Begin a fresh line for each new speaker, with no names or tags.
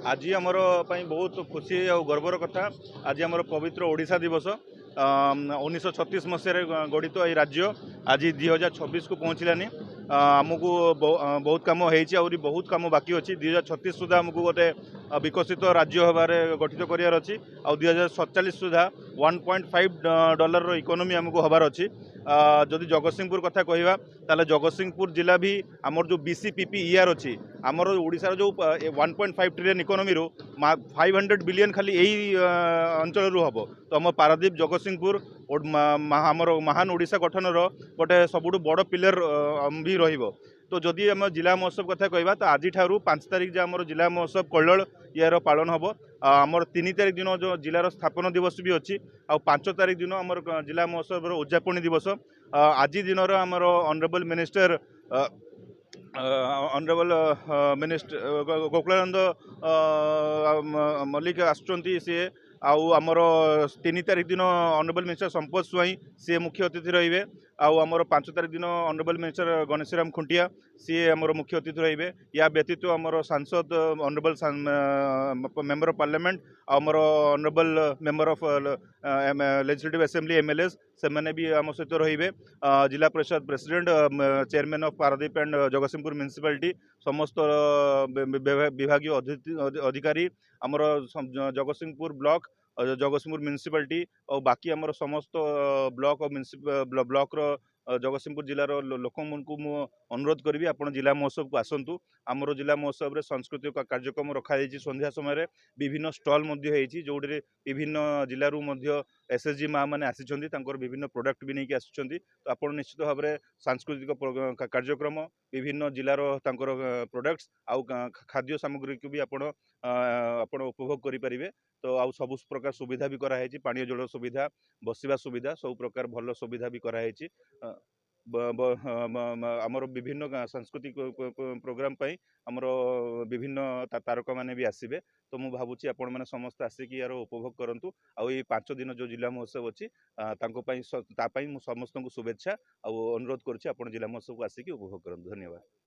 आज आमर बहुत खुशी और गर्वर कथा आज आमर पवित्र ओडिशा दिवस 1936 मसीह गठित ये राज्य आज 2026 को पहुँचलानी आमको बहुत कम होती बहुत कम बाकी अच्छी 2036 सुधा आमको गोटे विकसित राज्य होबार गठित करार अच्छी आ 2047 सुधा $1.5 इकोनॉमी आमको हबार अच्छी जदि जगतसिंहपुर कथा कहवा ताले जगतसिंहपुर जिला भी आमर जो बीसीपीपी ईआर अच्छी आमर ओडिशार जो 1.5 ट्रिलियन इकोनॉमी रो 500 बिलियन खाली यही अंचल हम तो आम पारादीप जगतसिंहपुर आमर महान ओडिशा गठन गोटे सबुठ बड़ पिलर भी रहिबो। तो जदि आम जिला महोत्सव कथा कहवा तो आज 5 तारिख जो आम जिला महोत्सव कल्लड़ यार पालन हम आमर 3 तारिख दिन जो जिलार स्थापना दिवस भी अच्छी आ 5 तारिख दिन आमर जिला महोत्सव उद्यापनी दिवस आज दिन आमर honourable minister honourable minister Gokulananda Mallick आसुचंती सी आमर 3 तारिख दिन ऑनरेबल मिनिस्टर संपत स्वाई सी मुख्य अतिथि रहिबे आमर 5 तारिख दिन ऑनरेबल मिनिस्टर गणेशराम खुंटिया सी आमर मुख्य अतिथि रहिबे। या व्यतीत आमर सांसद ऑनरेबल मेंबर ऑफ पार्लियामेंट आमर honourable member of legislative assembly MLAs से मैंने भी आम सहित रहिबे। Zilla parishad president chairman of Paradip and Jagatsinghpur municipality समस्त विभाग अधिकारी आमर जगतसिंहपुर ब्लॉक जगतसिंहपुर म्युनिसिपालिटी और बाकी आमर समस्त ब्लॉक और ब्लॉक जगतसिंहपुर जिलार लोक अनुरोध करी आप जिला महोत्सव को आसतु। आमर जिला महोत्सव में सांस्कृतिक कार्यक्रम रखाई संध्या समय विभिन्न स्टल जो विभिन्न जिलूर एसएचजी माँ मैंने आसी विभिन्न प्रोडक्ट भी नहीं आसुँच तो आप निश्चित भाव में सांस्कृतिक कार्यक्रम विभिन्न जिलार प्रोडक्ट्स आउ खाद्य सामग्री को भी आप उपभोग करेंगे। तो आउ सब प्रकार सुविधा भी कराई पानी जल सुविधा बसवा सुविधा सब प्रकार भल सुविधा भी कराई आमर विभिन्न सांस्कृतिक प्रोग्राम आमर विभिन्न तारका मैंने भी आसबे। तो मुझे भावुँ आपण मैंने समस्त आसिक यार उपभोग करूँ आउ 5 दिन जो जिला महोत्सव अच्छी समस्त को शुभेच्छा और अनुरोध करुँच जिला महोत्सव को आसिक उपभोग करूँ। धन्यवाद।